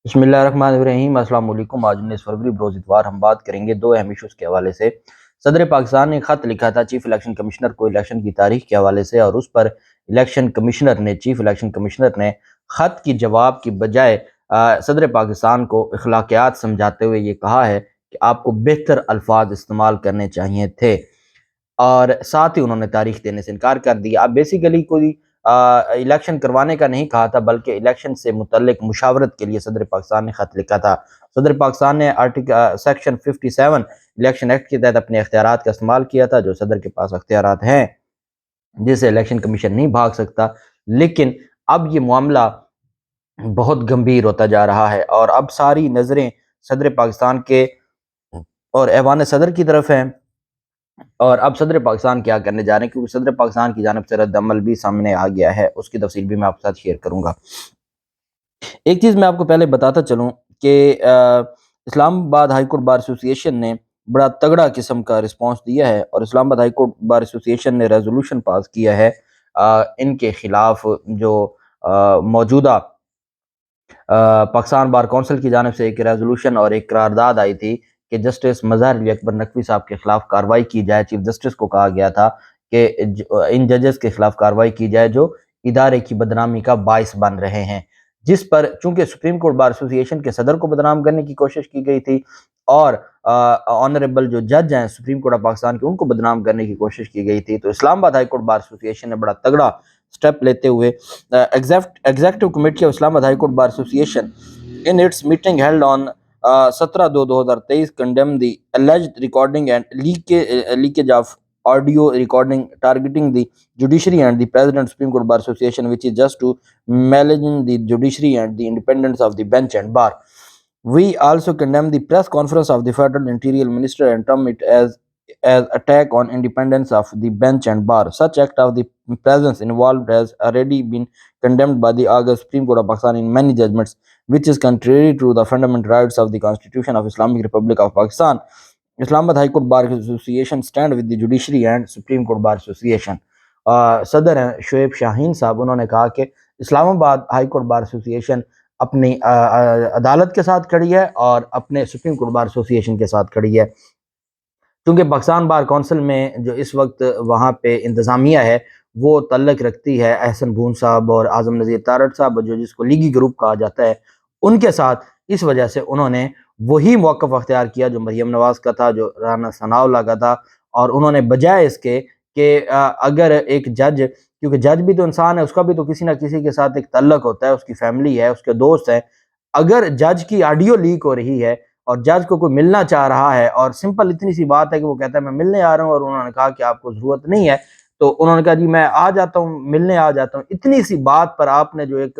بسم اللہ الرحمن الرحیم۔ السلام علیکم۔ آج 19 فروری بروز اتوار ہم بات کریں گے دو اہم ایشوز کے حوالے سے۔ صدر پاکستان نے خط لکھا تھا چیف الیکشن کمشنر کو الیکشن کی تاریخ کے حوالے سے، اور اس پر چیف الیکشن کمشنر نے خط کی جواب کی بجائے صدر پاکستان کو اخلاقیات سمجھاتے ہوئے یہ کہا ہے کہ آپ کو بہتر الفاظ استعمال کرنے چاہیے تھے، اور ساتھ ہی انہوں نے تاریخ دینے سے انکار کر دیا۔ اب بیسیکلی کوئی الیکشن کروانے کا نہیں کہا تھا، بلکہ الیکشن سے متعلق مشاورت کے لیے صدر پاکستان نے خط لکھا تھا۔ صدر پاکستان نے سیکشن 57 الیکشن ایکٹ کے تحت اپنے اختیارات کا استعمال کیا تھا، جو صدر کے پاس اختیارات ہیں جس سے الیکشن کمیشن نہیں بھاگ سکتا۔ لیکن اب یہ معاملہ بہت گمبھیر ہوتا جا رہا ہے، اور اب ساری نظریں صدر پاکستان کے اور ایوان صدر کی طرف ہیں، اور اب صدر پاکستان کیا کرنے جا رہے ہیں، کیونکہ صدر پاکستان کی جانب سے رد عمل بھی سامنے آ گیا ہے۔ اس کی تفصیل بھی میں آپ کے ساتھ شیئر کروں گا۔ ایک چیز میں آپ کو پہلے بتاتا چلوں کہ اسلام آباد ہائی کورٹ بار ایسوسی ایشن نے بڑا تگڑا قسم کا رسپانس دیا ہے، اور اسلام آباد ہائی کورٹ بار ایسوسی ایشن نے ریزولوشن پاس کیا ہے ان کے خلاف، جو موجودہ پاکستان بار کونسل کی جانب سے ایک ریزولوشن اور ایک قرارداد آئی تھی کہ جسٹس مظہر علی اکبر نقوی صاحب کے خلاف کارروائی کی جائے۔ چیف جسٹس کو کہا گیا تھا کہ ان ججز کے خلاف کارروائی کی جائے جو ادارے کی بدنامی کا باعث بن رہے ہیں، جس پر چونکہ سپریم کورٹ بار ایسوسی ایشن کے صدر کو بدنام کرنے کی کوشش کی گئی تھی، اور آنریبل جو جج ہیں سپریم کورٹ آف پاکستان کے، ان کو بدنام کرنے کی کوشش کی گئی تھی، تو اسلام آباد ہائی کورٹ بار ایسوسی ایشن نے بڑا تگڑا سٹیپ لیتے ہوئے ایگزیکٹو کمیٹی آف اسلام آباد high court bar association in its meeting held on 17/2/2023 condemned the alleged recording and leakage of audio recording targeting the judiciary and the President Supreme Court Bar Association, which is just to malign the judiciary and the independence of the bench and bar. We also condemn the press conference of the Federal Interior Minister and term it as attack on independence of the bench and bar. Such act of the presence involved has already been condemned by the August Supreme Court of Pakistan in many judgments, which is contrary to the fundamental rights of the Constitution of Islamic Republic of Pakistan. Islamabad High Court Bar Association stand with the Judiciary and Supreme Court Bar Association. صدر ہیں شعیب شاہین صاحب، انہوں نے کہا کہ اسلام آباد high court bar ایسوسی ایشن اپنی عدالت کے ساتھ کھڑی ہے اور اپنے سپریم کورٹ بار ایسوسی ایشن کے ساتھ کھڑی ہے، کیونکہ پاکستان بار کونسل میں جو اس وقت وہاں پہ انتظامیہ ہے وہ تعلق رکھتی ہے احسن بھون صاحب اور اعظم نذیر تارڑ صاحب، جو جس کو لیگی گروپ کہا جاتا ہے، ان کے ساتھ۔ اس وجہ سے انہوں نے وہی موقف اختیار کیا جو مریم نواز کا تھا، جو رانا ثناء اللہ کا تھا، اور انہوں نے بجائے اس کے کہ اگر ایک جج، کیونکہ جج بھی تو انسان ہے، اس کا بھی تو کسی نہ کسی کے ساتھ ایک تعلق ہوتا ہے، اس کی فیملی ہے، اس کے دوست ہیں، اگر جج کی آڈیو لیک ہو رہی ہے اور جج کو کوئی ملنا چاہ رہا ہے، اور سمپل اتنی سی بات ہے کہ وہ کہتا ہے میں ملنے آ رہا ہوں، اور انہوں نے کہا کہ آپ کو ضرورت نہیں ہے، تو انہوں نے کہا جی میں آ جاتا ہوں، ملنے آ جاتا ہوں، اتنی سی بات پر آپ نے جو ایک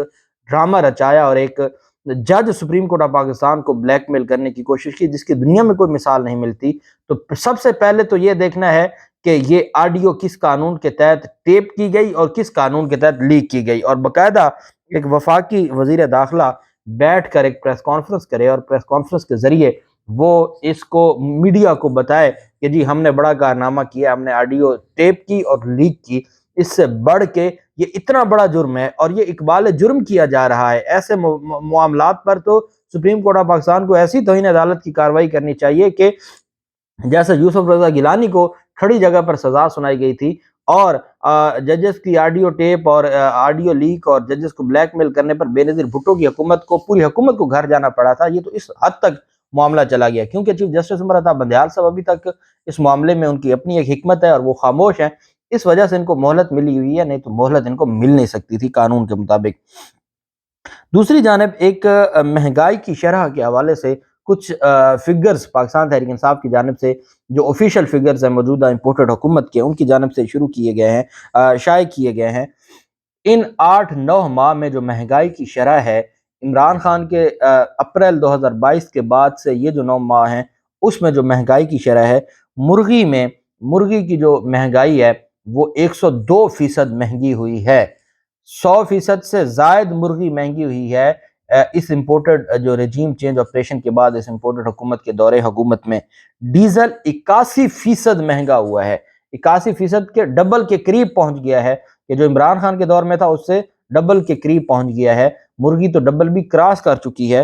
ڈرامہ رچایا اور ایک جج سپریم کورٹ آف پاکستان کو بلیک میل کرنے کی کوشش کی، جس کی دنیا میں کوئی مثال نہیں ملتی۔ تو سب سے پہلے تو یہ دیکھنا ہے کہ یہ آڈیو کس قانون کے تحت ٹیپ کی گئی اور کس قانون کے تحت لیک کی گئی، اور باقاعدہ ایک وفاقی وزیر داخلہ بیٹھ کر ایک پریس کانفرنس کرے، اور پریس کانفرنس کے ذریعے وہ اس کو میڈیا کو بتائے کہ جی ہم نے بڑا کارنامہ کیا، ہم نے آڈیو ٹیپ کی اور لیک کی۔ اس سے بڑھ کے یہ اتنا بڑا جرم ہے، اور یہ اقبال جرم کیا جا رہا ہے۔ ایسے معاملات پر تو سپریم کورٹ آف پاکستان کو ایسی توہین عدالت کی کارروائی کرنی چاہیے کہ جیسے یوسف رضا گیلانی کو کھڑی جگہ پر سزا سنائی گئی تھی، اور ججز کی آڈیو ٹیپ اور آڈیو لیک اور ججز کو بلیک میل کرنے پر بے نظیر بھٹو کی حکومت کو، پوری حکومت کو گھر جانا پڑا تھا۔ یہ تو اس حد تک معاملہ چلا گیا، کیونکہ چیف جسٹس عمر عطا بندیال صاحب ابھی تک اس معاملے میں ان کی اپنی ایک حکمت ہے اور وہ خاموش ہیں، اس وجہ سے ان کو مہلت ملی ہوئی ہے، نہیں تو مہلت ان کو مل نہیں سکتی تھی قانون کے مطابق۔ دوسری جانب ایک مہنگائی کی شرح کے حوالے سے کچھ فگرز پاکستان تحریک انصاف کی جانب سے، جو آفیشیل فگرز ہیں موجودہ امپورٹڈ حکومت کے، ان کی جانب سے شروع کیے گئے ہیں، شائع کیے گئے ہیں۔ ان 8-9 ماہ میں جو مہنگائی کی شرح ہے، عمران خان کے اپریل 2022 کے بعد سے یہ جو 9 ماہ ہیں، اس میں جو مہنگائی کی شرح ہے، مرغی کی جو مہنگائی ہے وہ 102% مہنگی ہوئی ہے، 100% سے زائد مرغی مہنگی ہوئی ہے اس امپورٹڈ جو رجیم چینج آپریشن کے بعد، اس امپورٹڈ حکومت کے دور حکومت میں۔ ڈیزل 81% مہنگا ہوا ہے، 81% کے ڈبل کے قریب پہنچ گیا ہے، کہ جو عمران خان کے دور میں تھا اس سے ڈبل کے قریب پہنچ گیا ہے۔ مرغی تو ڈبل بھی کراس کر چکی ہے،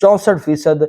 64%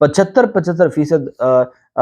75%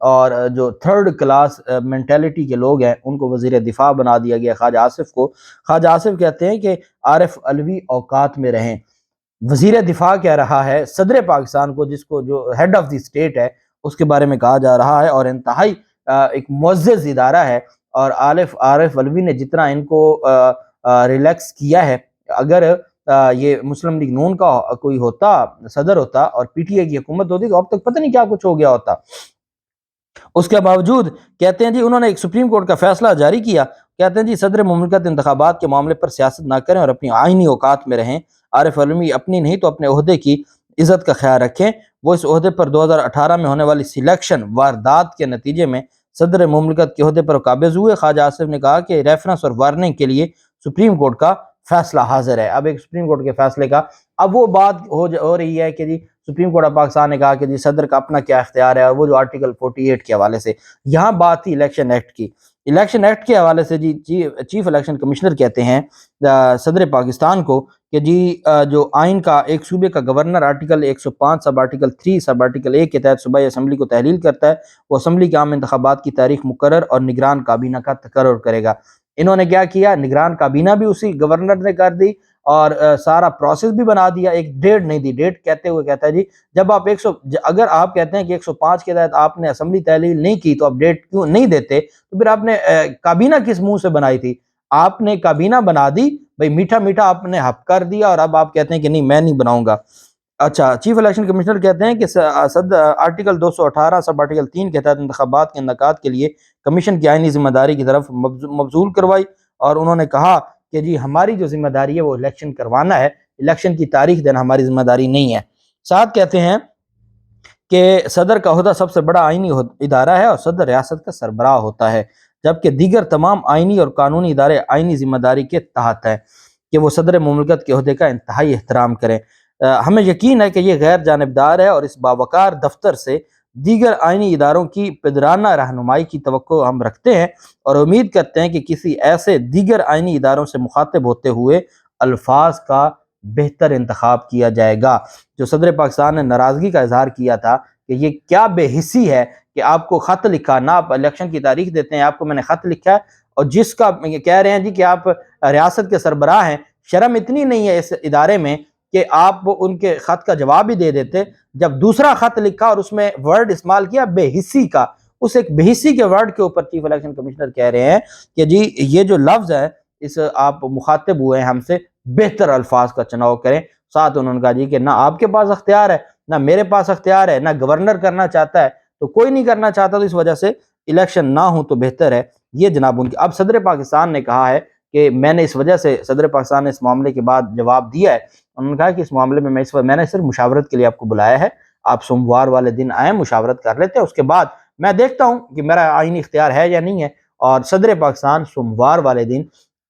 اور جو تھرڈ کلاس مینٹیلٹی کے لوگ ہیں ان کو وزیر دفاع بنا دیا گیا خواجہ آصف کو۔ خواجہ آصف کہتے ہیں کہ عارف علوی اوقات میں رہیں۔ وزیر دفاع کہہ رہا ہے صدر پاکستان کو، جس کو جو ہیڈ آف دی اسٹیٹ ہے اس کے بارے میں کہا جا رہا ہے، اور انتہائی ایک معزز ادارہ ہے، اور عارف علوی نے جتنا ان کو ریلیکس کیا ہے، اگر یہ مسلم لیگ نون کا کوئی ہوتا، صدر ہوتا، اور پی ٹی اے کی حکومت ہوتی، تو اب تک پتہ نہیں کیا کچھ ہو گیا ہوتا۔ اس کے باوجود کہتے ہیں جی انہوں نے ایک سپریم کورٹ کا فیصلہ جاری کیا، کہتے ہیں جی صدر مملکت انتخابات کے معاملے پر سیاست نہ کریں اور اپنی آئینی اوقات میں رہیں۔ عارف علوی اپنی نہیں تو اپنے عہدے کی عزت کا خیال رکھیں۔ وہ اس عہدے پر 2018 میں ہونے والی سلیکشن واردات کے نتیجے میں صدر مملکت کے عہدے پر قابض ہوئے۔ خواجہ آصف نے کہا کہ ریفرنس اور وارننگ کے لیے سپریم کورٹ کا فیصلہ حاضر ہے۔ اب ایک سپریم کورٹ کے فیصلے کا اب وہ بات ہو رہی ہے کہ جی سپریم کورٹ آف پاکستان نے کہا کہ جی صدر کا اپنا کیا اختیار ہے، اور وہ جو آرٹیکل 48 کے حوالے سے یہاں بات تھی الیکشن ایکٹ کی۔ الیکشن ایکٹ کے حوالے سے جی چیف الیکشن کمشنر کہتے ہیں صدر پاکستان کو کہ جی جو آئین کا ایک صوبے کا governor article 105 sub article 3 sub article 1 کے تحت صوبائی اسمبلی کو تحلیل کرتا ہے، وہ اسمبلی کے عام انتخابات کی تاریخ مقرر اور نگران کابینہ کا تقرر کرے گا۔ انہوں نے کیا کیا، نگران کابینہ بھی اسی گورنر نے کر دی، اور سارا پروسیس بھی بنا دیا۔ ایک ڈیٹ نہیں دی، ڈیٹ کہتے ہوئے کہتا ہے جی جب آپ اگر آپ کہتے ہیں کہ 105 کے تحت آپ نے اسمبلی تحلیل نہیں کی تو آپ ڈیٹ کیوں نہیں دیتے، تو پھر آپ نے کابینہ کس منہ سے بنائی تھی؟ آپ نے کابینہ بنا دی، بھئی میٹھا میٹھا آپ نے حق کر دیا، اور اب آپ کہتے ہیں کہ نہیں میں نہیں بناؤں گا۔ اچھا، چیف الیکشن کمشنر کہتے ہیں کہ آرٹیکل 218 سب آرٹیکل 3 کے تحت انتخابات کے انعقاد کے لیے کمیشن کی آئینی ذمہ داری کی طرف مبذول کروائی، اور انہوں نے کہا کہ جی ہماری جو ذمہ داری ہے وہ الیکشن کروانا ہے، الیکشن کی تاریخ دینا ہماری ذمہ داری نہیں ہے۔ ساتھ کہتے ہیں کہ صدر کا عہدہ سب سے بڑا آئینی ادارہ ہے اور صدر ریاست کا سربراہ ہوتا ہے، جبکہ دیگر تمام آئینی اور قانونی ادارے آئینی ذمہ داری کے تحت ہیں کہ وہ صدر مملکت کے عہدے کا انتہائی احترام کریں۔ ہمیں یقین ہے کہ یہ غیر جانبدار ہے، اور اس باوقار دفتر سے دیگر آئینی اداروں کی پدرانہ رہنمائی کی توقع ہم رکھتے ہیں، اور امید کرتے ہیں کہ کسی ایسے دیگر آئینی اداروں سے مخاطب ہوتے ہوئے الفاظ کا بہتر انتخاب کیا جائے گا۔ جو صدر پاکستان نے ناراضگی کا اظہار کیا تھا کہ یہ کیا بے حسی ہے کہ آپ کو خط لکھا، نہ آپ الیکشن کی تاریخ دیتے ہیں، آپ کو میں نے خط لکھا ہے، اور جس کا کہہ رہے ہیں جی کہ آپ ریاست کے سربراہ ہیں، شرم اتنی نہیں ہے اس ادارے میں کہ آپ ان کے خط کا جواب ہی دے دیتے۔ جب دوسرا خط لکھا اور اس میں ورڈ استعمال کیا بے حسی کا، اس ایک بے حسی کے ورڈ کے اوپر چیف الیکشن کمشنر کہہ رہے ہیں کہ جی یہ جو لفظ ہے اس آپ مخاطب ہوئے ہیں ہم سے، بہتر الفاظ کا چناؤ کریں۔ ساتھ انہوں نے کہا جی کہ نہ آپ کے پاس اختیار ہے، نہ میرے پاس اختیار ہے، نہ گورنر کرنا چاہتا ہے، تو کوئی نہیں کرنا چاہتا، تو اس وجہ سے الیکشن نہ ہو تو بہتر ہے۔ یہ جناب ان کی اب صدر پاکستان نے کہا ہے کہ میں نے اس وجہ سے، صدر پاکستان نے اس معاملے کے بعد جواب دیا ہے، انہوں نے کہا کہ اس معاملے میں میں نے صرف مشاورت کے لیے آپ کو بلایا ہے، آپ سوموار والے دن آئیں، مشاورت کر لیتے ہیں، اس کے بعد میں دیکھتا ہوں کہ میرا آئینی اختیار ہے یا نہیں ہے، اور صدر پاکستان سوموار والے دن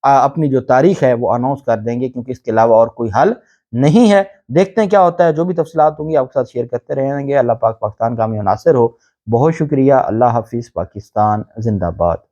اپنی جو تاریخ ہے وہ اناؤنس کر دیں گے، کیونکہ اس کے علاوہ اور کوئی حل نہیں ہے۔ دیکھتے ہیں کیا ہوتا ہے، جو بھی تفصیلات ہوں گی آپ کے ساتھ شیئر کرتے رہیں گے۔ اللہ پاک پاکستان کا ہمیں ناصر ہو۔ بہت شکریہ۔ اللہ حافظ۔ پاکستان زندہ باد۔